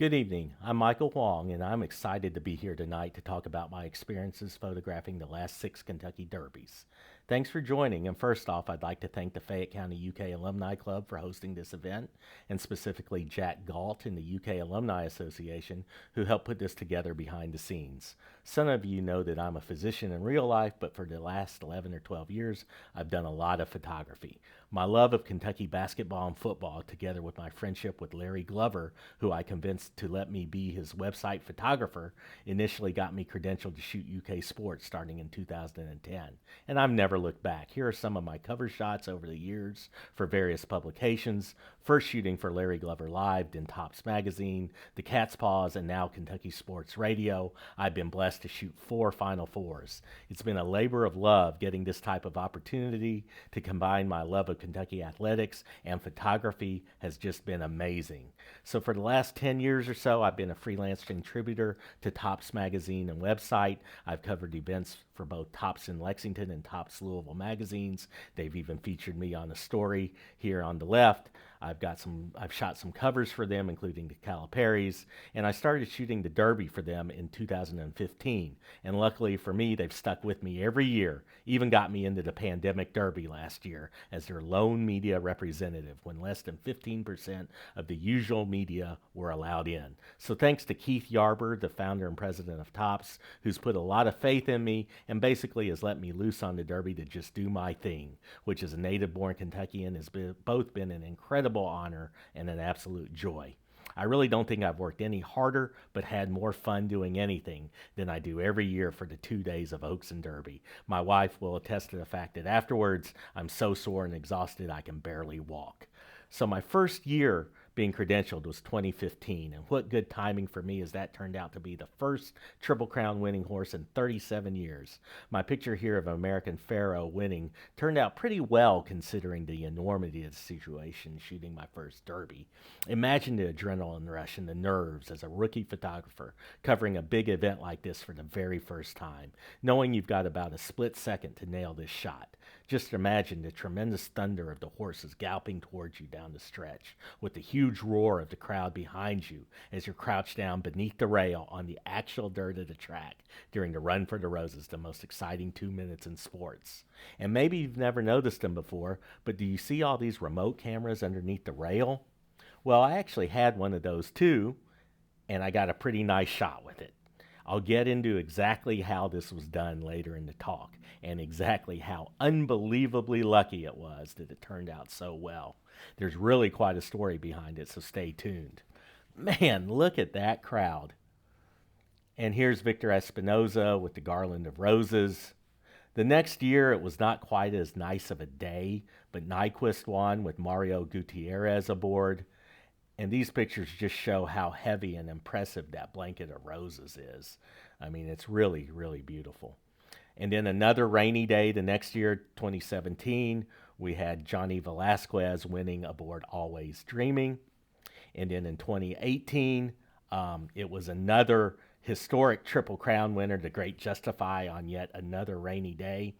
Good evening. I'm Michael Huang, and I'm excited to be here tonight to talk about my experiences photographing the last 6 Kentucky Derbies. Thanks for joining, and first off, I'd like to thank the Fayette County UK Alumni Club for hosting this event, and specifically Jack Galt and the UK Alumni Association, who helped put this together behind the scenes. Some of you know that I'm a physician in real life, but for the last 11 or 12 years, I've done a lot of photography. My love of Kentucky basketball and football, together with my friendship with Larry Glover, who I convinced to let me be his website photographer, initially got me credentialed to shoot UK sports starting in 2010. And I've never looked back. Here are some of my cover shots over the years for various publications. First shooting for Larry Glover Live, then Topps Magazine, the Cat's Paws, and now Kentucky Sports Radio. I've been blessed to shoot 4 Final Fours. It's been a labor of love getting this type of opportunity to combine my love of Kentucky athletics and photography has just been amazing. So for the last 10 years or so, I've been a freelance contributor to Topps Magazine and website. I've covered events for both Topps in Lexington and Topps Louisville magazines. They've even featured me on a story here on the left. I've shot some covers for them, including the Caliparis, and I started shooting the Derby for them in 2015. And luckily for me, they've stuck with me every year, even got me into the pandemic Derby last year as their lone media representative when less than 15% of the usual media were allowed in. So thanks to Keith Yarber, the founder and president of Topps, who's put a lot of faith in me and basically has let me loose on the Derby to just do my thing, which as a native-born Kentuckian has both been an incredible honor and an absolute joy. I really don't think I've worked any harder but had more fun doing anything than I do every year for the 2 days of Oaks and Derby. My wife will attest to the fact that afterwards I'm so sore and exhausted I can barely walk. So my first year being credentialed was 2015, and what good timing for me as that turned out to be the first Triple Crown winning horse in 37 years. My picture here of American Pharoah winning turned out pretty well considering the enormity of the situation shooting my first Derby. Imagine the adrenaline rush and the nerves as a rookie photographer covering a big event like this for the very first time, knowing you've got about a split second to nail this shot. Just imagine the tremendous thunder of the horses galloping towards you down the stretch, with the huge roar of the crowd behind you as you're crouched down beneath the rail on the actual dirt of the track during the Run for the Roses, the most exciting 2 minutes in sports. And maybe you've never noticed them before, but do you see all these remote cameras underneath the rail? Well, I actually had one of those too, and I got a pretty nice shot with it. I'll get into exactly how this was done later in the talk and exactly how unbelievably lucky it was that it turned out so well. There's really quite a story behind it, so stay tuned. Man, look at that crowd. And here's Victor Espinoza with the garland of roses. The next year, it was not quite as nice of a day, but Nyquist won with Mario Gutierrez aboard. And these pictures just show how heavy and impressive that blanket of roses is. I mean, it's really, really beautiful. And then another rainy day the next year, 2017, we had Johnny Velasquez winning aboard Always Dreaming. And then in 2018, it was another historic Triple Crown winner, the Great Justify, on yet another rainy day.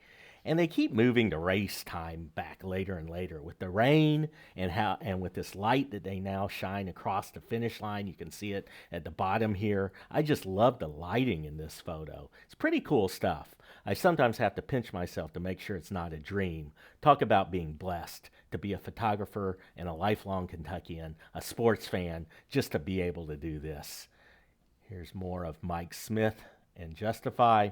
And they keep moving the race time back later and later with the rain and with this light that they now shine across the finish line. You can see it at the bottom here. I just love the lighting in this photo. It's pretty cool stuff. I sometimes have to pinch myself to make sure it's not a dream. Talk about being blessed to be a photographer and a lifelong Kentuckian, a sports fan, just to be able to do this. Here's more of Mike Smith and Justify.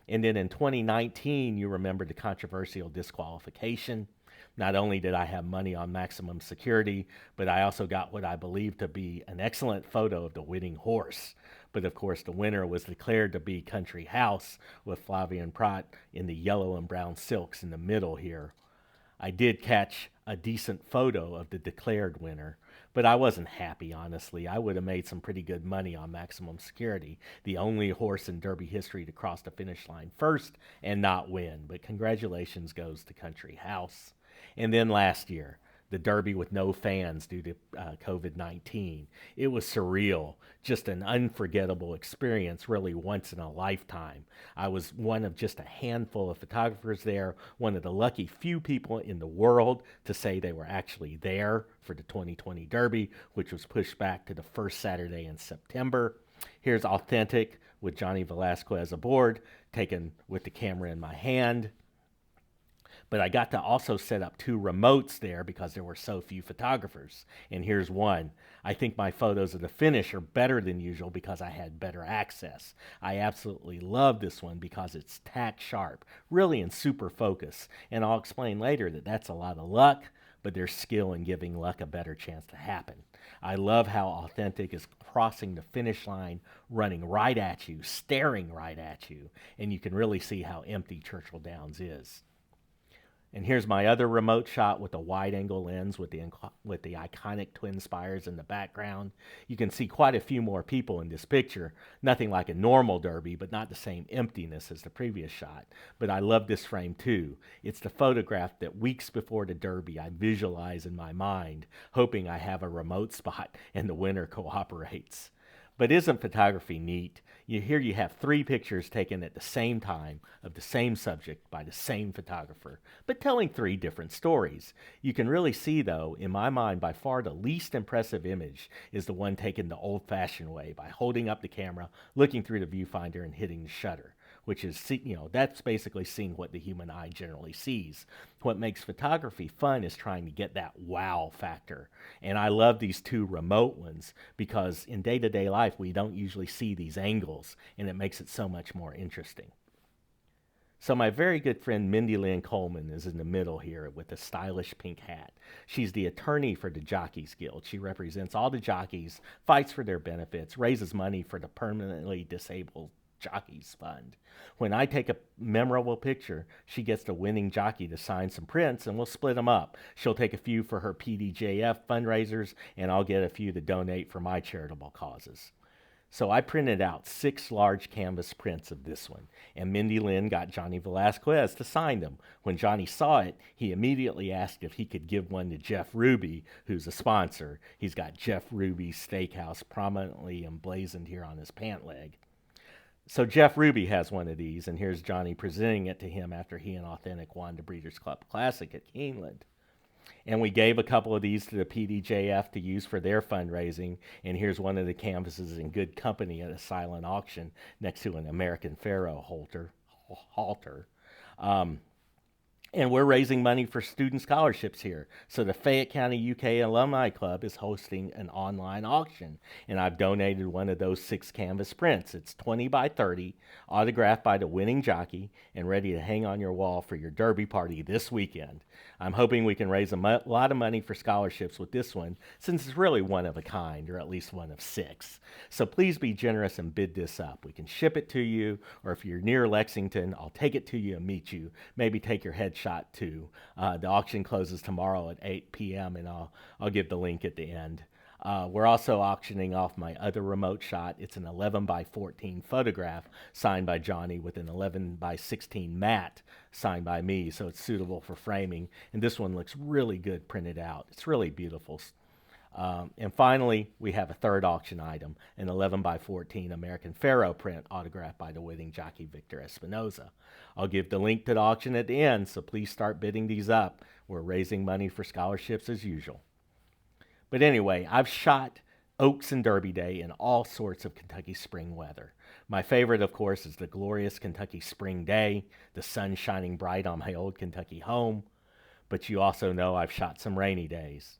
And then in 2019, you remember the controversial disqualification. Not only did I have money on maximum security, but I also got what I believe to be an excellent photo of the winning horse. But of course, the winner was declared to be Country House with Flavian Prat in the yellow and brown silks in the middle here. I did catch a decent photo of the declared winner, but I wasn't happy, honestly. I would have made some pretty good money on maximum security, the only horse in Derby history to cross the finish line first and not win. But congratulations goes to Country House. And then last year, the Derby with no fans due to COVID-19. It was surreal, just an unforgettable experience, really once in a lifetime. I was one of just a handful of photographers there, one of the lucky few people in the world to say they were actually there for the 2020 Derby, which was pushed back to the first Saturday in September. Here's Authentic with Johnny Velasquez aboard, taken with the camera in my hand. But I got to also set up 2 remotes there because there were so few photographers. And here's one. I think my photos of the finish are better than usual because I had better access. I absolutely love this one because it's tack sharp, really in super focus. And I'll explain later that that's a lot of luck, but there's skill in giving luck a better chance to happen. I love how Authentic is crossing the finish line, running right at you, staring right at you, and you can really see how empty Churchill Downs is. And here's my other remote shot with a wide-angle lens with the iconic twin spires in the background. You can see quite a few more people in this picture. Nothing like a normal Derby, but not the same emptiness as the previous shot. But I love this frame too. It's the photograph that weeks before the Derby I visualize in my mind, hoping I have a remote spot and the winner cooperates. But isn't photography neat? Here you have 3 pictures taken at the same time of the same subject by the same photographer, but telling 3 different stories. You can really see, though, in my mind, by far the least impressive image is the one taken the old-fashioned way, by holding up the camera, looking through the viewfinder, and hitting the shutter, which is, that's basically seeing what the human eye generally sees. What makes photography fun is trying to get that wow factor. And I love these 2 remote ones because in day-to-day life, we don't usually see these angles, and it makes it so much more interesting. So my very good friend Mindy Lynn Coleman is in the middle here with a stylish pink hat. She's the attorney for the Jockeys Guild. She represents all the jockeys, fights for their benefits, raises money for the permanently disabled Jockeys Fund. When I take a memorable picture, she gets the winning jockey to sign some prints, and we'll split them up. She'll take a few for her PDJF fundraisers, and I'll get a few to donate for my charitable causes. So I printed out 6 large canvas prints of this one, and Mindy Lynn got Johnny Velasquez to sign them. When Johnny saw it, he immediately asked if he could give one to Jeff Ruby, who's a sponsor. He's got Jeff Ruby's Steakhouse prominently emblazoned here on his pant leg. So Jeff Ruby has one of these, and here's Johnny presenting it to him after he and Authentic won the Breeders' Club Classic at Keeneland. And we gave a couple of these to the PDJF to use for their fundraising, and here's one of the canvases in good company at a silent auction next to an American Pharoah halter. And we're raising money for student scholarships here. So the Fayette County UK Alumni Club is hosting an online auction, and I've donated one of those 6 canvas prints. It's 20 by 30, autographed by the winning jockey, and ready to hang on your wall for your Derby party this weekend. I'm hoping we can raise a lot of money for scholarships with this one, since it's really one of a kind, or at least one of 6. So please be generous and bid this up. We can ship it to you, or if you're near Lexington, I'll take it to you and meet you. Maybe take your headshot too. The auction closes tomorrow at 8 p.m. and I'll give the link at the end. We're also auctioning off my other remote shot. It's an 11 by 14 photograph signed by Johnny with an 11 by 16 matte signed by me, so it's suitable for framing. And this one looks really good printed out. It's really beautiful. And finally, we have a third auction item, an 11 by 14 American Pharoah print autographed by the winning jockey Victor Espinoza. I'll give the link to the auction at the end, so please start bidding these up. We're raising money for scholarships as usual. But anyway, I've shot Oaks and Derby Day in all sorts of Kentucky spring weather. My favorite, of course, is the glorious Kentucky spring day, the sun shining bright on my old Kentucky home. But you also know I've shot some rainy days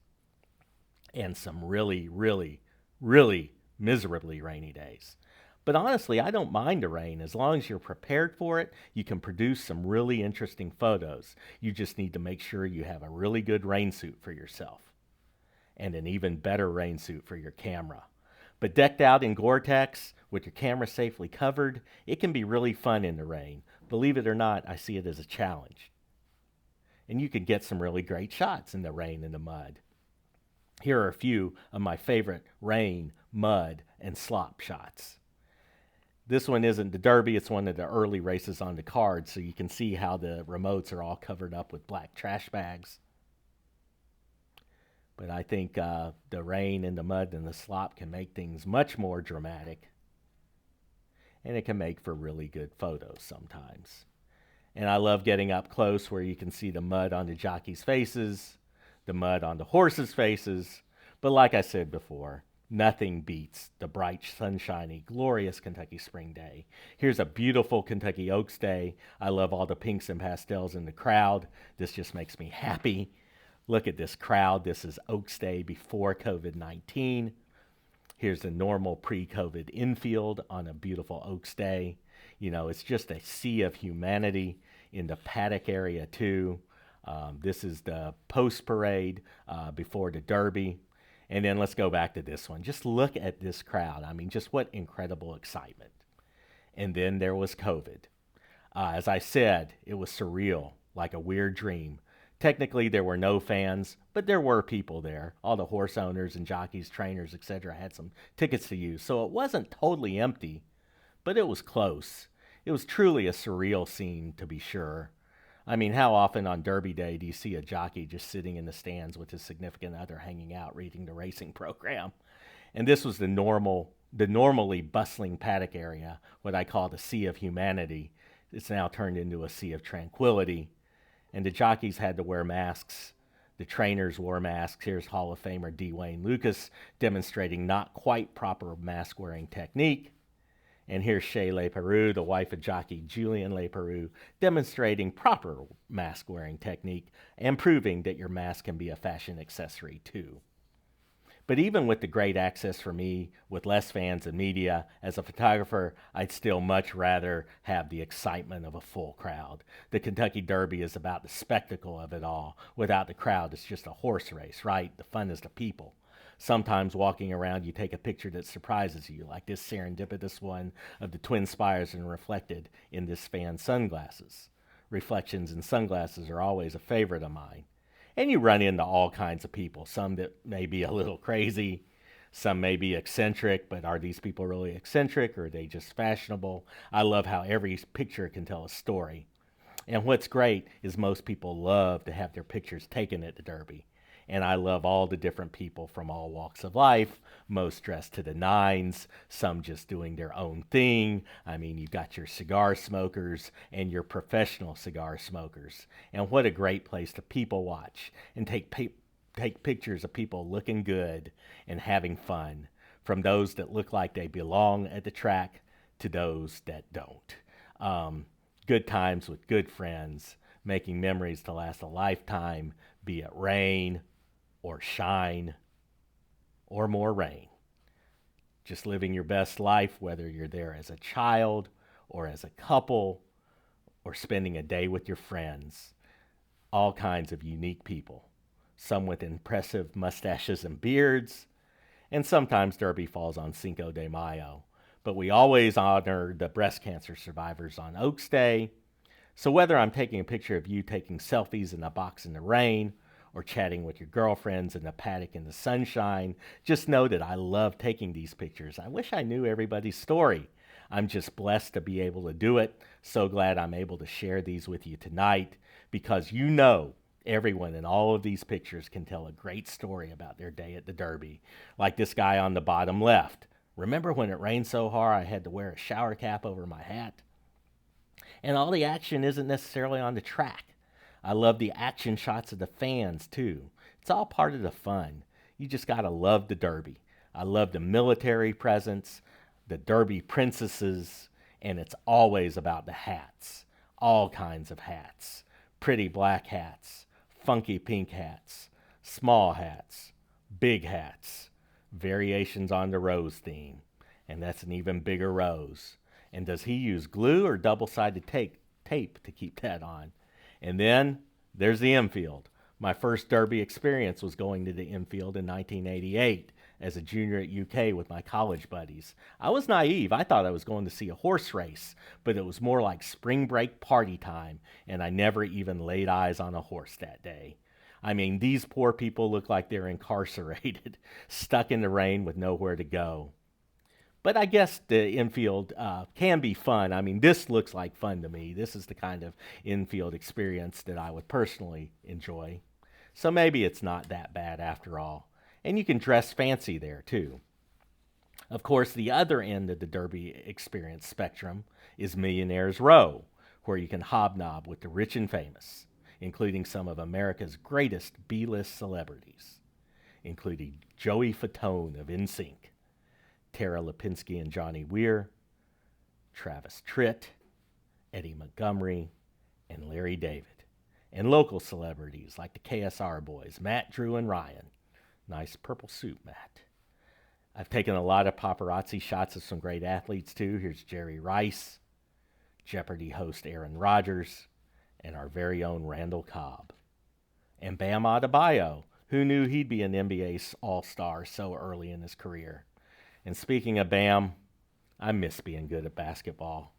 and some really, really, really miserably rainy days. But honestly, I don't mind the rain. As long as you're prepared for it, you can produce some really interesting photos. You just need to make sure you have a really good rain suit for yourself and an even better rain suit for your camera. But decked out in Gore-Tex with your camera safely covered, it can be really fun in the rain. Believe it or not, I see it as a challenge. And you can get some really great shots in the rain and the mud. Here are a few of my favorite rain, mud, and slop shots. This one isn't the Derby, it's one of the early races on the card, so you can see how the remotes are all covered up with black trash bags. But I think the rain and the mud and the slop can make things much more dramatic, and it can make for really good photos sometimes. And I love getting up close where you can see the mud on the jockeys' faces, the mud on the horses' faces. But like I said before, nothing beats the bright, sunshiny, glorious Kentucky spring day. Here's a beautiful Kentucky Oaks day. I love all the pinks and pastels in the crowd. This just makes me happy. Look at this crowd. This is Oaks Day before COVID-19. Here's the normal pre-COVID infield on a beautiful Oaks Day. You know, it's just a sea of humanity in the paddock area too. This is the post parade before the Derby. And then let's go back to this one. Just look at this crowd. I mean, just what incredible excitement. And then there was COVID. As I said, it was surreal, like a weird dream. Technically, there were no fans, but there were people there. All the horse owners and jockeys, trainers, etc. had some tickets to use. So it wasn't totally empty, but it was close. It was truly a surreal scene, to be sure. I mean, how often on Derby Day do you see a jockey just sitting in the stands with his significant other hanging out reading the racing program? And this was the normally bustling paddock area, what I call the sea of humanity. It's now turned into a sea of tranquility. And the jockeys had to wear masks. The trainers wore masks. Here's Hall of Famer D. Wayne Lucas demonstrating not quite proper mask wearing technique. And here's Shea LePeroux, the wife of jockey Julien LePeroux, demonstrating proper mask wearing technique and proving that your mask can be a fashion accessory too. But even with the great access for me, with less fans and media, as a photographer, I'd still much rather have the excitement of a full crowd. The Kentucky Derby is about the spectacle of it all. Without the crowd, it's just a horse race, right? The fun is the people. Sometimes walking around, you take a picture that surprises you, like this serendipitous one of the twin spires and reflected in this fan's sunglasses. Reflections in sunglasses are always a favorite of mine. And you run into all kinds of people, some that may be a little crazy, some may be eccentric, but are these people really eccentric or are they just fashionable? I love how every picture can tell a story. And what's great is most people love to have their pictures taken at the Derby. And I love all the different people from all walks of life, most dressed to the nines, some just doing their own thing. I mean, you've got your cigar smokers and your professional cigar smokers. And what a great place to people watch and take pictures of people looking good and having fun, from those that look like they belong at the track to those that don't. Good times with good friends, making memories to last a lifetime, be it rain or shine or more rain. Just living your best life, whether you're there as a child or as a couple or spending a day with your friends. All kinds of unique people, some with impressive mustaches and beards, and sometimes Derby falls on Cinco de Mayo. But we always honor the breast cancer survivors on Oaks Day. So whether I'm taking a picture of you taking selfies in a box in the rain or chatting with your girlfriends in the paddock in the sunshine, just know that I love taking these pictures. I wish I knew everybody's story. I'm just blessed to be able to do it. So glad I'm able to share these with you tonight, because you know everyone in all of these pictures can tell a great story about their day at the Derby. Like this guy on the bottom left. Remember when it rained so hard I had to wear a shower cap over my hat? And all the action isn't necessarily on the track. I love the action shots of the fans too. It's all part of the fun. You just gotta love the Derby. I love the military presence, the Derby princesses, and it's always about the hats. All kinds of hats. Pretty black hats, funky pink hats, small hats, big hats, variations on the rose theme. And that's an even bigger rose. And does he use glue or double-sided tape to keep that on? And then there's the infield. My first Derby experience was going to the infield in 1988 as a junior at UK with my college buddies. I was naive. I thought I was going to see a horse race, but it was more like spring break party time, and I never even laid eyes on a horse that day. I mean, these poor people look like they're incarcerated, stuck in the rain with nowhere to go. But I guess the infield can be fun. I mean, this looks like fun to me. This is the kind of infield experience that I would personally enjoy. So maybe it's not that bad after all. And you can dress fancy there too. Of course, the other end of the Derby experience spectrum is Millionaire's Row, where you can hobnob with the rich and famous, including some of America's greatest B-list celebrities, including Joey Fatone of NSYNC, Tara Lipinski and Johnny Weir, Travis Tritt, Eddie Montgomery, and Larry David, and local celebrities like the KSR boys, Matt, Drew, and Ryan. Nice purple suit, Matt. I've taken a lot of paparazzi shots of some great athletes too. Here's Jerry Rice, Jeopardy host Aaron Rodgers, and our very own Randall Cobb. And Bam Adebayo, who knew he'd be an NBA All-Star so early in his career. And speaking of Bam, I miss being good at basketball.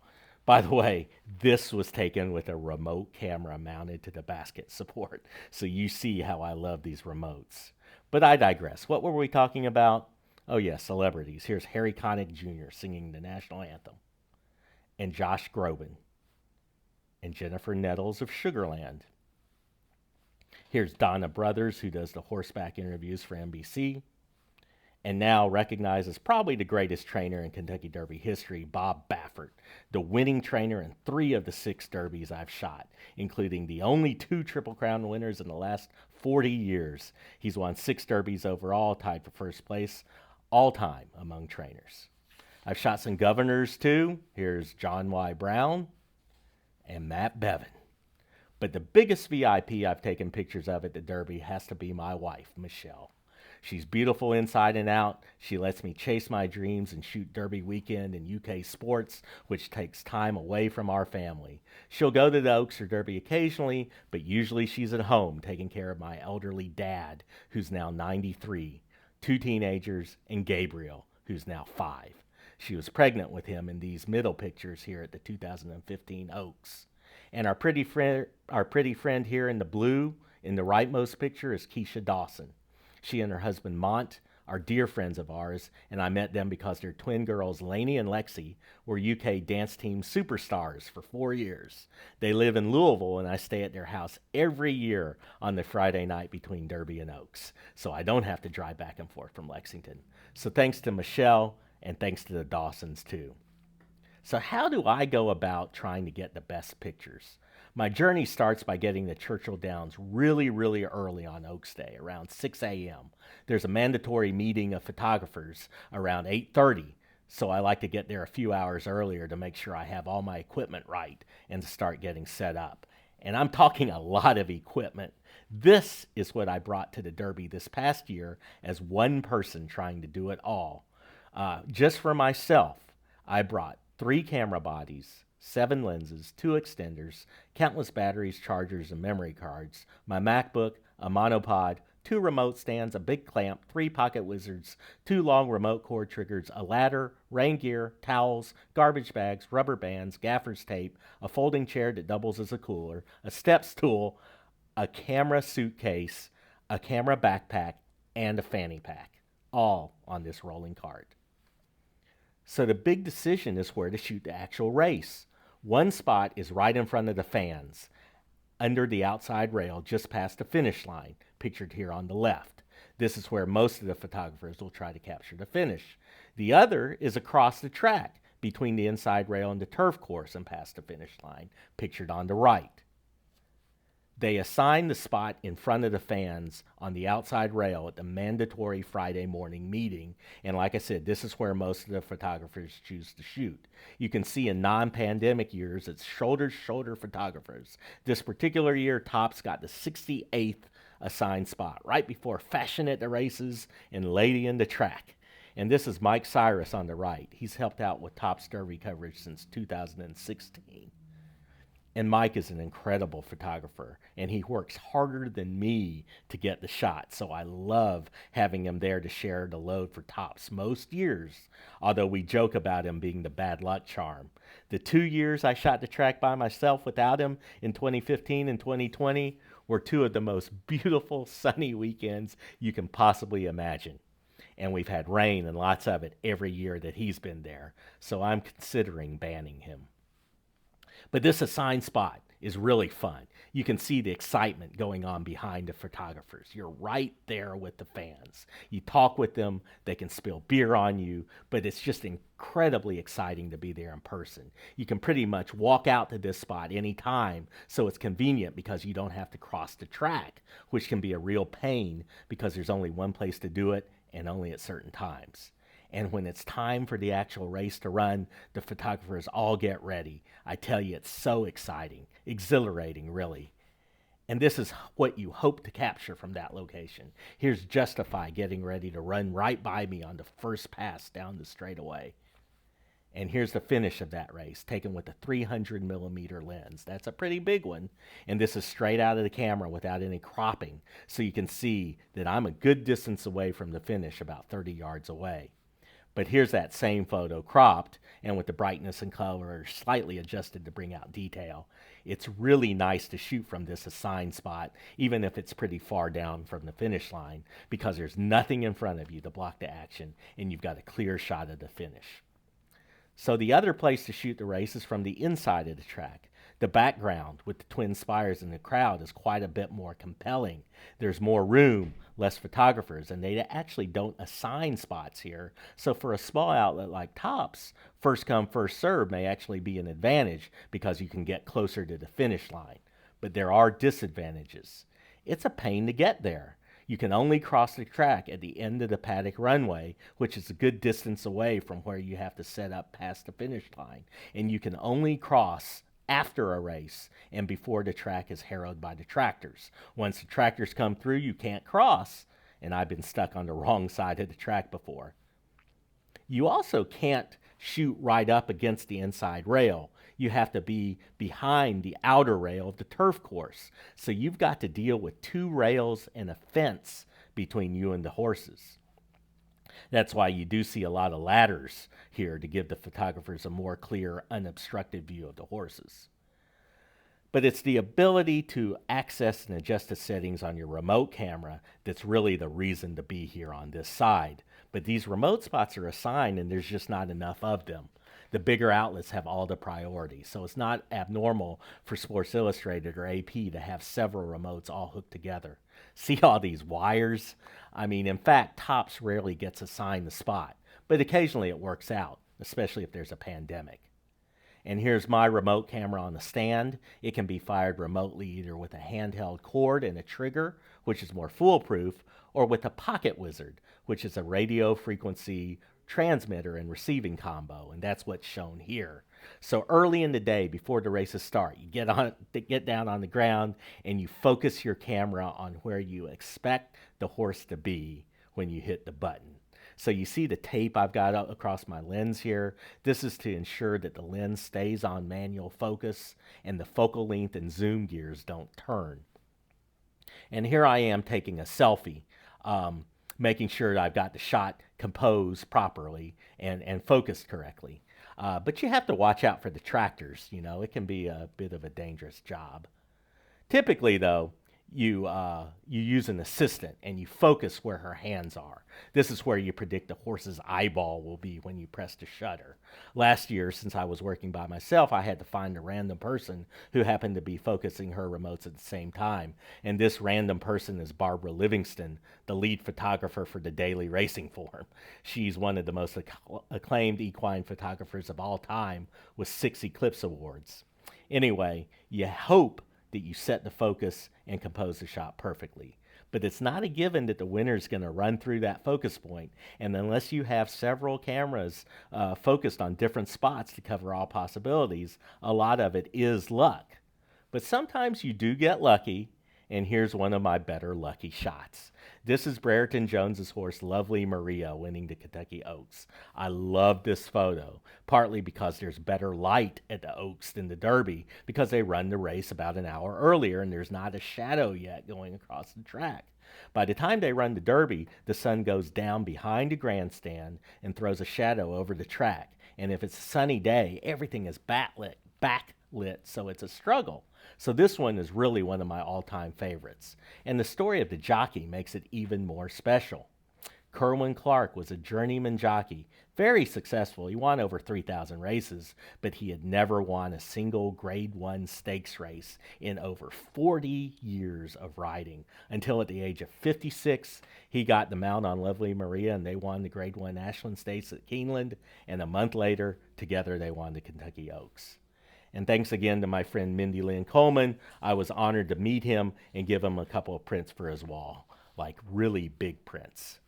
By the way, this was taken with a remote camera mounted to the basket support. So you see how I love these remotes. But I digress. What were we talking about? Oh, yeah, celebrities. Here's Harry Connick Jr. singing the national anthem, and Josh Groban, and Jennifer Nettles of Sugarland. Here's Donna Brothers, who does the horseback interviews for NBC, and now recognized as probably the greatest trainer in Kentucky Derby history, Bob Baffert, the winning trainer in 3 of the 6 derbies I've shot, including the only 2 Triple Crown winners in the last 40 years. He's won 6 derbies overall, tied for first place all time among trainers. I've shot some governors too. Here's John Y. Brown and Matt Bevin. But the biggest VIP I've taken pictures of at the Derby has to be my wife, Michelle. She's beautiful inside and out. She lets me chase my dreams and shoot Derby weekend in UK sports, which takes time away from our family. She'll go to the Oaks or Derby occasionally, but usually she's at home taking care of my elderly dad, who's now 93, 2 teenagers, and Gabriel, who's now 5. She was pregnant with him in these middle pictures here at the 2015 Oaks. And our pretty friend here in the blue in the rightmost picture is Keisha Dawson. She and her husband Mont are dear friends of ours, and I met them because their twin girls Lainey and Lexi were UK dance team superstars for 4 years. They live in Louisville, and I stay at their house every year on the Friday night between Derby and Oaks, so I don't have to drive back and forth from Lexington. So thanks to Michelle, and thanks to the Dawsons too. So how do I go about trying to get the best pictures? My journey starts by getting to Churchill Downs really, really early on Oaks Day, around 6 a.m. There's a mandatory meeting of photographers around 8:30, so I like to get there a few hours earlier to make sure I have all my equipment right and to start getting set up. And I'm talking a lot of equipment. This is what I brought to the Derby this past year as one person trying to do it all. Just for myself, I brought 3 camera bodies, 7 lenses, 2 extenders, countless batteries, chargers, and memory cards, my MacBook, a monopod, 2 remote stands, a big clamp, 3 pocket wizards, 2 long remote cord triggers, a ladder, rain gear, towels, garbage bags, rubber bands, gaffer's tape, a folding chair that doubles as a cooler, a step stool, a camera suitcase, a camera backpack, and a fanny pack, all on this rolling cart. So the big decision is where to shoot the actual race. One spot is right in front of the fans, under the outside rail just past the finish line, pictured here on the left. This is where most of the photographers will try to capture the finish. The other is across the track, between the inside rail and the turf course and past the finish line, pictured on the right. They assign the spot in front of the fans on the outside rail at the mandatory Friday morning meeting. And like I said, this is where most of the photographers choose to shoot. You can see in non-pandemic years, it's shoulder-to-shoulder photographers. This particular year, Topps got the 68th assigned spot, right before Fashion at the races and Lady in the track. And this is Mike Cyrus on the right. He's helped out with Topps Derby coverage since 2016. And Mike is an incredible photographer, and he works harder than me to get the shot, so I love having him there to share the load for Topps most years, although we joke about him being the bad luck charm. The 2 years I shot the track by myself without him in 2015 and 2020 were 2 of the most beautiful sunny weekends you can possibly imagine. And we've had rain and lots of it every year that he's been there, so I'm considering banning him. But this assigned spot is really fun. You can see the excitement going on behind the photographers. You're right there with the fans. You talk with them, they can spill beer on you, but it's just incredibly exciting to be there in person. You can pretty much walk out to this spot anytime, so it's convenient because you don't have to cross the track, which can be a real pain because there's only one place to do it and only at certain times. And when it's time for the actual race to run, the photographers all get ready. I tell you, it's so exciting, exhilarating, really. And this is what you hope to capture from that location. Here's Justify getting ready to run right by me on the first pass down the straightaway. And here's the finish of that race, taken with a 300 millimeter lens. That's a pretty big one. And this is straight out of the camera without any cropping. So you can see that I'm a good distance away from the finish, about 30 yards away. But here's that same photo cropped and with the brightness and color slightly adjusted to bring out detail. It's really nice to shoot from this assigned spot, even if it's pretty far down from the finish line, because there's nothing in front of you to block the action and you've got a clear shot of the finish. So the other place to shoot the race is from the inside of the track. The background with the twin spires and the crowd is quite a bit more compelling. There's more room, less photographers, and they actually don't assign spots here. So for a small outlet like Topps, first come, first serve may actually be an advantage because you can get closer to the finish line. But there are disadvantages. It's a pain to get there. You can only cross the track at the end of the paddock runway, which is a good distance away from where you have to set up past the finish line. And you can only cross after a race and before the track is harrowed by the tractors. Once the tractors come through, you can't cross, and I've been stuck on the wrong side of the track before. You also can't shoot right up against the inside rail. You have to be behind the outer rail of the turf course. So you've got to deal with two rails and a fence between you and the horses. That's why you do see a lot of ladders here to give the photographers a more clear, unobstructed view of the horses. But it's the ability to access and adjust the settings on your remote camera that's really the reason to be here on this side. But these remote spots are assigned and there's just not enough of them. The bigger outlets have all the priority, so it's not abnormal for Sports Illustrated or AP to have several remotes all hooked together. See all these wires? I mean, in fact, Topps rarely gets assigned the spot, but occasionally it works out, especially if there's a pandemic. And here's my remote camera on the stand. It can be fired remotely either with a handheld cord and a trigger, which is more foolproof, or with a pocket wizard, which is a radio frequency transmitter and receiving combo, and that's what's shown here. So early in the day, before the races start, you get down on the ground and you focus your camera on where you expect the horse to be when you hit the button. So you see the tape I've got across my lens here. This is to ensure that the lens stays on manual focus and the focal length and zoom gears don't turn. And here I am taking a selfie, making sure that I've got the shot composed properly and focused correctly. But you have to watch out for the tractors. You know, it can be a bit of a dangerous job. Typically, though, you use an assistant and you focus where her hands are. This is where you predict the horse's eyeball will be when you press the shutter. Last year, since I was working by myself, I had to find a random person who happened to be focusing her remotes at the same time. And this random person is Barbara Livingston, the lead photographer for the Daily Racing Form. She's one of the most acclaimed equine photographers of all time with 6 Eclipse Awards. Anyway, you hope that you set the focus and compose the shot perfectly. But it's not a given that the winner is going to run through that focus point. And unless you have several cameras focused on different spots to cover all possibilities, a lot of it is luck. But sometimes you do get lucky, and here's one of my better lucky shots. This is Brereton Jones's horse, Lovely Maria, winning the Kentucky Oaks. I love this photo, partly because there's better light at the Oaks than the Derby, because they run the race about an hour earlier and there's not a shadow yet going across the track. By the time they run the Derby, the sun goes down behind the grandstand and throws a shadow over the track. And if it's a sunny day, everything is backlit, so it's a struggle. So this one is really one of my all-time favorites. And the story of the jockey makes it even more special. Kerwin Clark was a journeyman jockey, very successful. He won over 3,000 races, but he had never won a single Grade 1 stakes race in over 40 years of riding, until at the age of 56, he got the mount on Lovely Maria, and they won the Grade 1 Ashland Stakes at Keeneland, and a month later, together they won the Kentucky Oaks. And thanks again to my friend Mindy Lynn Coleman. I was honored to meet him and give him a couple of prints for his wall, like really big prints.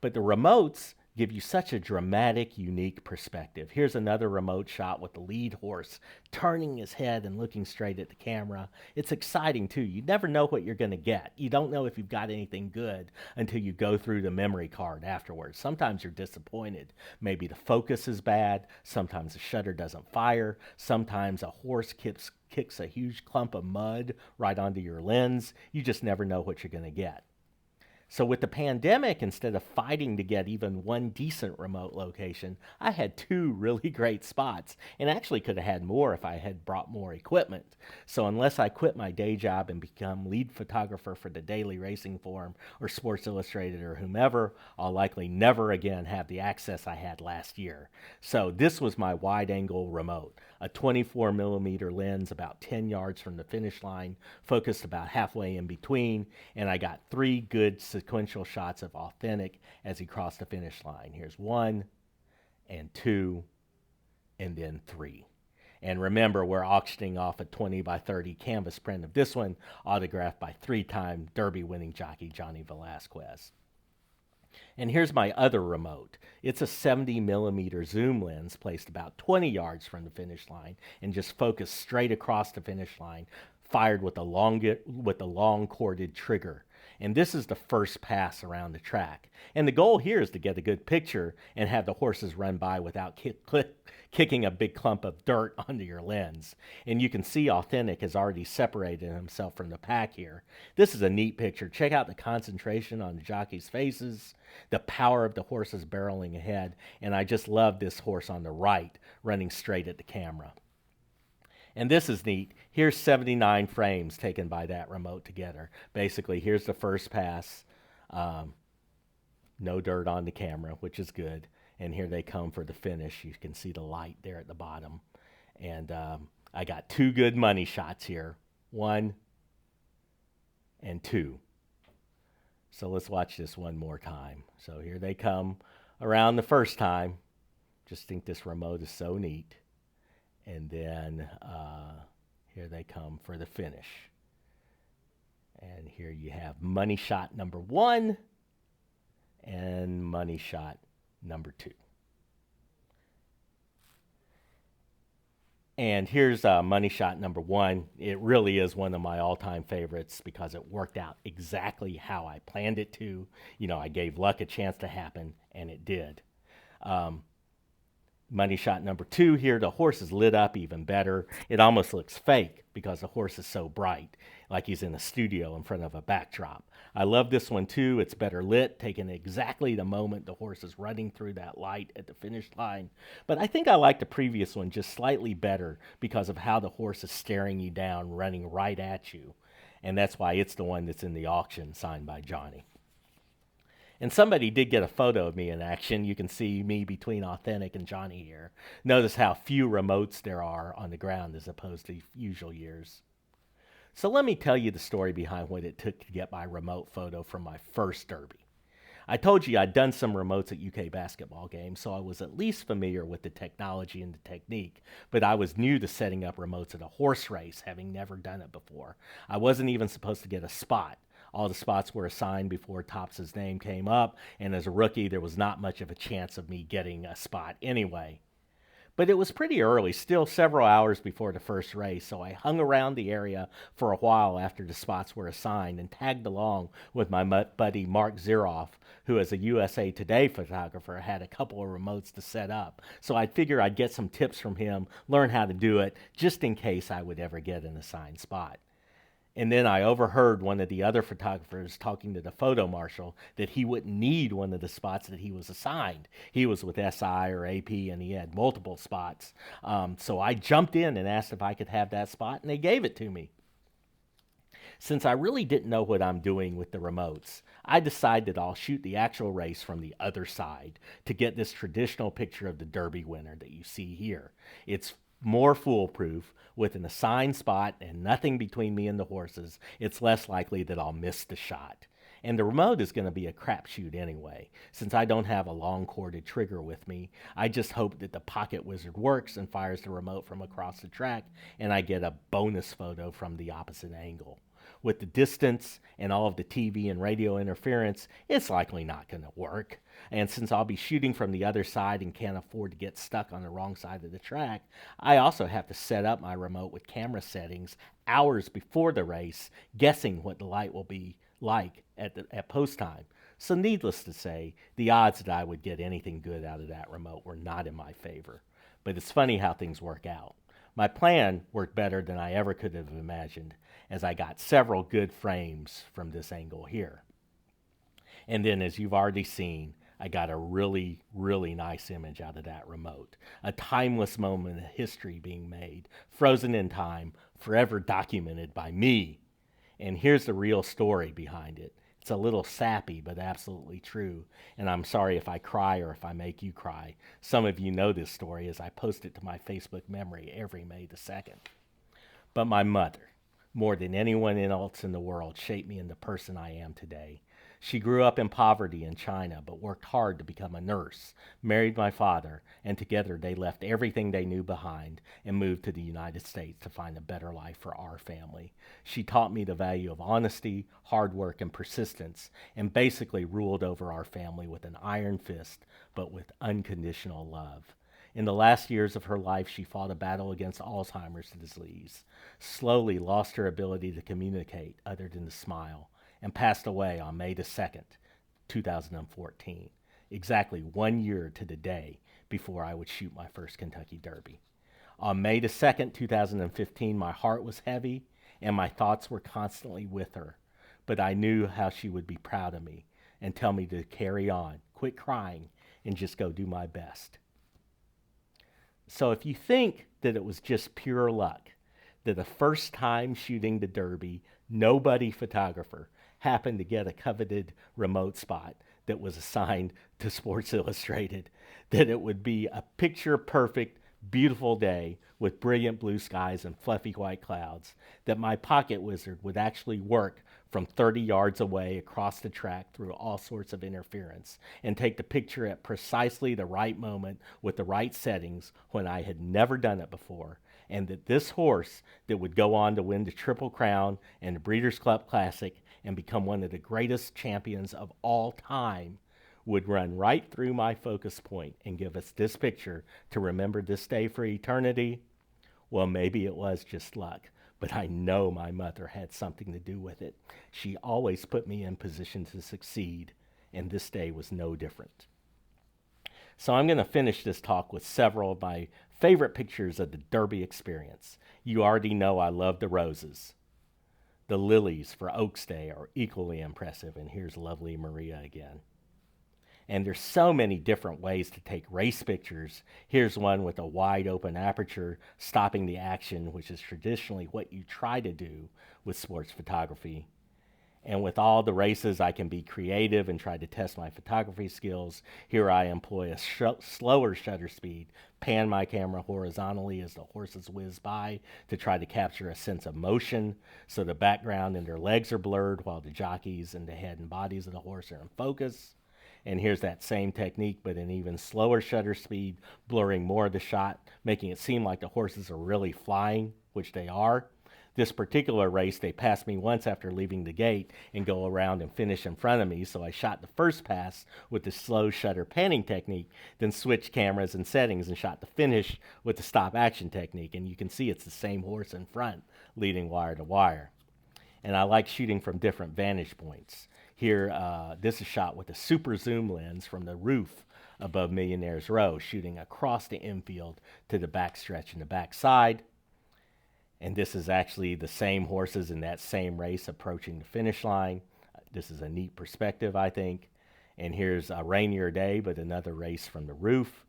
But the remotes give you such a dramatic, unique perspective. Here's another remote shot with the lead horse turning his head and looking straight at the camera. It's exciting too. You never know what you're going to get. You don't know if you've got anything good until you go through the memory card afterwards. Sometimes you're disappointed. Maybe the focus is bad. Sometimes the shutter doesn't fire. Sometimes a horse kicks a huge clump of mud right onto your lens. You just never know what you're going to get. So with the pandemic, instead of fighting to get even one decent remote location, I had 2 really great spots, and actually could have had more if I had brought more equipment. So unless I quit my day job and become lead photographer for the Daily Racing Form or Sports Illustrated or whomever, I'll likely never again have the access I had last year. So this was my wide-angle remote, a 24mm lens about 10 yards from the finish line, focused about halfway in between, and I got 3 good sequential shots of Authentic as he crossed the finish line. Here's 1 and 2 and then 3. And remember, we're auctioning off a 20x30 canvas print of this one, autographed by 3-time Derby winning jockey Johnny Velasquez. And here's my other remote. It's a 70mm zoom lens placed about 20 yards from the finish line and just focused straight across the finish line, fired with a long corded trigger. And this is the first pass around the track. And the goal here is to get a good picture and have the horses run by without kicking a big clump of dirt onto your lens. And you can see Authentic has already separated himself from the pack here. This is a neat picture. Check out the concentration on the jockeys' faces, the power of the horses barreling ahead, and I just love this horse on the right running straight at the camera. And this is neat. Here's 79 frames taken by that remote together. Basically, here's the first pass. No dirt on the camera, which is good. And here they come for the finish. You can see the light there at the bottom. And I got 2 good money shots here. 1 and 2. So let's watch this one more time. So here they come around the first time. Just think this remote is so neat. And then here they come for the finish. And here you have money shot number 1 and money shot number 2. And here's money shot number 1. It really is one of my all-time favorites because it worked out exactly how I planned it to. You know, I gave luck a chance to happen, and it did. Money shot number 2 here, the horse is lit up even better. It almost looks fake because the horse is so bright, like he's in a studio in front of a backdrop. I love this one too. It's better lit, taken exactly the moment the horse is running through that light at the finish line. But I think I like the previous one just slightly better because of how the horse is staring you down, running right at you. And that's why it's the one that's in the auction, signed by Johnny. And somebody did get a photo of me in action. You can see me between Authentic and Johnny here. Notice how few remotes there are on the ground as opposed to usual years. So let me tell you the story behind what it took to get my remote photo from my first Derby. I told you I'd done some remotes at UK basketball games, so I was at least familiar with the technology and the technique, but I was new to setting up remotes at a horse race, having never done it before. I wasn't even supposed to get a spot. All the spots were assigned before Topps' name came up, and as a rookie, there was not much of a chance of me getting a spot anyway. But it was pretty early, still several hours before the first race, so I hung around the area for a while after the spots were assigned and tagged along with my buddy Mark Ziroff, who as a USA Today photographer had a couple of remotes to set up. So I'd figure I'd get some tips from him, learn how to do it, just in case I would ever get an assigned spot. And then I overheard one of the other photographers talking to the photo marshal that he wouldn't need one of the spots that he was assigned. He was with SI or AP and he had multiple spots. So I jumped in and asked if I could have that spot, and they gave it to me. Since I really didn't know what I'm doing with the remotes, I decided I'll shoot the actual race from the other side to get this traditional picture of the Derby winner that you see here. It's more foolproof. With an assigned spot and nothing between me and the horses, it's less likely that I'll miss the shot. And the remote is going to be a crapshoot anyway. Since I don't have a long corded trigger with me, I just hope that the pocket wizard works and fires the remote from across the track and I get a bonus photo from the opposite angle. With the distance and all of the TV and radio interference, it's likely not going to work. And since I'll be shooting from the other side and can't afford to get stuck on the wrong side of the track, I also have to set up my remote with camera settings hours before the race, guessing what the light will be like at post time. So needless to say, the odds that I would get anything good out of that remote were not in my favor. But it's funny how things work out. My plan worked better than I ever could have imagined, as I got several good frames from this angle here. And then, as you've already seen, I got a really, really nice image out of that remote. A timeless moment of history being made, frozen in time, forever documented by me. And here's the real story behind it. It's a little sappy, but absolutely true. And I'm sorry if I cry or if I make you cry. Some of you know this story as I post it to my Facebook memory every May the 2nd. But my mother, more than anyone else in the world, shaped me into the person I am today. She grew up in poverty in China, but worked hard to become a nurse, married my father, and together they left everything they knew behind and moved to the United States to find a better life for our family. She taught me the value of honesty, hard work, and persistence, and basically ruled over our family with an iron fist, but with unconditional love. In the last years of her life, she fought a battle against Alzheimer's disease, slowly lost her ability to communicate other than to smile, and passed away on May the 2nd, 2014, exactly 1 year to the day before I would shoot my first Kentucky Derby. On May the 2nd, 2015, my heart was heavy and my thoughts were constantly with her, but I knew how she would be proud of me and tell me to carry on, quit crying, and just go do my best. So if you think that it was just pure luck, that the first time shooting the Derby, nobody photographer happened to get a coveted remote spot that was assigned to Sports Illustrated, that it would be a picture-perfect, beautiful day with brilliant blue skies and fluffy white clouds, that my pocket wizard would actually work from 30 yards away across the track through all sorts of interference and take the picture at precisely the right moment with the right settings when I had never done it before, and that this horse that would go on to win the Triple Crown and the Breeders' Club Classic and become one of the greatest champions of all time would run right through my focus point and give us this picture to remember this day for eternity. Well, maybe it was just luck, but I know my mother had something to do with it. She always put me in position to succeed, and this day was no different. So I'm going to finish this talk with several of my favorite pictures of the Derby experience. You already know I love the roses. The lilies for Oaks Day are equally impressive, and here's lovely Maria again. And there's so many different ways to take race pictures. Here's one with a wide open aperture, stopping the action, which is traditionally what you try to do with sports photography. And with all the races, I can be creative and try to test my photography skills. Here I employ a slower shutter speed, pan my camera horizontally as the horses whiz by to try to capture a sense of motion, so the background and their legs are blurred while the jockeys and the head and bodies of the horse are in focus. And here's that same technique, but an even slower shutter speed, blurring more of the shot, making it seem like the horses are really flying, which they are. This particular race, they passed me once after leaving the gate and go around and finish in front of me, so I shot the first pass with the slow shutter panning technique, then switched cameras and settings and shot the finish with the stop action technique, and you can see it's the same horse in front, leading wire to wire. And I like shooting from different vantage points. Here, this is shot with a super zoom lens from the roof above Millionaire's Row, shooting across the infield to the backstretch and the backside. And this is actually the same horses in that same race approaching the finish line. This is a neat perspective, I think. And here's a rainier day, but another race from the roof.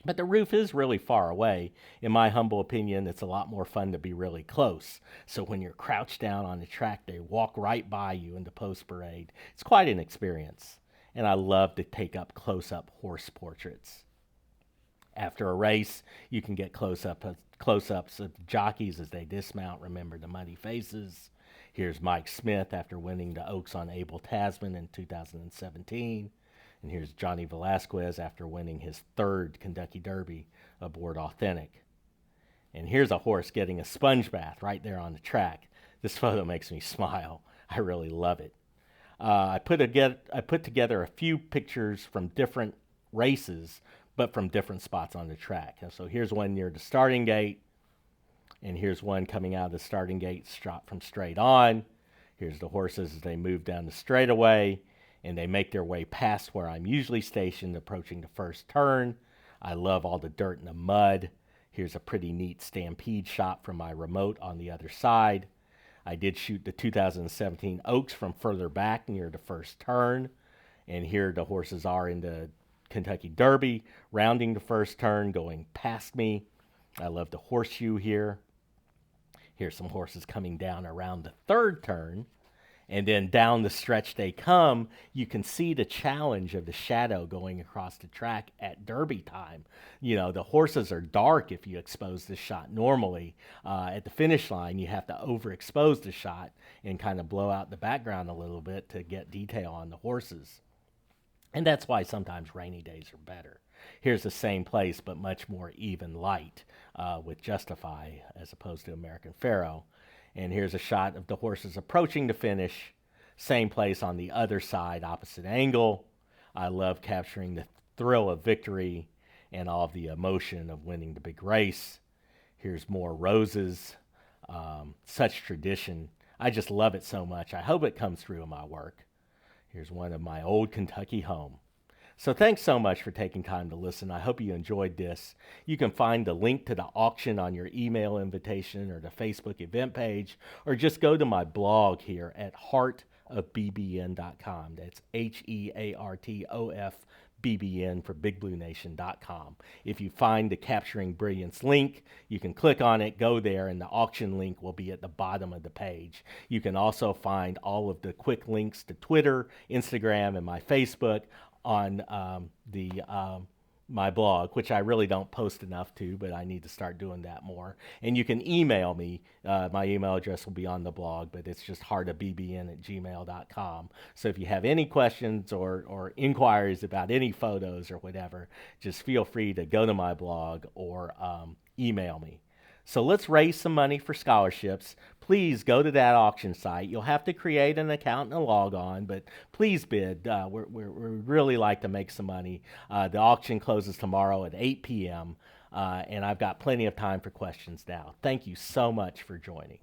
But the roof is really far away. In my humble opinion, it's a lot more fun to be really close. So when you're crouched down on the track, they walk right by you in the post parade. It's quite an experience. And I love to take up close up horse portraits. After a race, you can get close-ups of jockeys as they dismount. Remember the muddy faces. Here's Mike Smith after winning the Oaks on Abel Tasman in 2017. And here's Johnny Velasquez after winning his third Kentucky Derby aboard Authentic. And here's a horse getting a sponge bath right there on the track. This photo makes me smile. I really love it. I put together a few pictures from different races, but from different spots on the track. And so here's one near the starting gate, and here's one coming out of the starting gate from straight on. Here's the horses as they move down the straightaway, and they make their way past where I'm usually stationed, approaching the first turn. I love all the dirt and the mud. Here's a pretty neat stampede shot from my remote on the other side. I did shoot the 2017 Oaks from further back near the first turn. And here the horses are in the Kentucky Derby, rounding the first turn, going past me. I love the horseshoe here. Here's some horses coming down around the third turn. And then down the stretch they come, you can see the challenge of the shadow going across the track at Derby time. You know, the horses are dark if you expose the shot normally. At the finish line, you have to overexpose the shot and kind of blow out the background a little bit to get detail on the horses. And that's why sometimes rainy days are better. Here's the same place, but much more even light with Justify as opposed to American Pharoah. And here's a shot of the horses approaching the finish. Same place on the other side, opposite angle. I love capturing the thrill of victory and all of the emotion of winning the big race. Here's more roses. Such tradition. I just love it so much. I hope it comes through in my work. Here's one of my old Kentucky home. So thanks so much for taking time to listen. I hope you enjoyed this. You can find the link to the auction on your email invitation or the Facebook event page, or just go to my blog here at heartofbbn.com. That's HEARTOFBBN for BigBlueNation.com. If you find the Capturing Brilliance link, you can click on it, go there, and the auction link will be at the bottom of the page. You can also find all of the quick links to Twitter, Instagram, and my Facebook on my blog, which I really don't post enough to, but I need to start doing that more. And you can email me. My email address will be on the blog, but it's just heartofbbn@gmail.com. So if you have any questions or inquiries about any photos or whatever, just feel free to go to my blog or email me. So let's raise some money for scholarships. Please go to that auction site. You'll have to create an account and a log on, but please bid. We really like to make some money. The auction closes tomorrow at 8 p.m., and I've got plenty of time for questions now. Thank you so much for joining.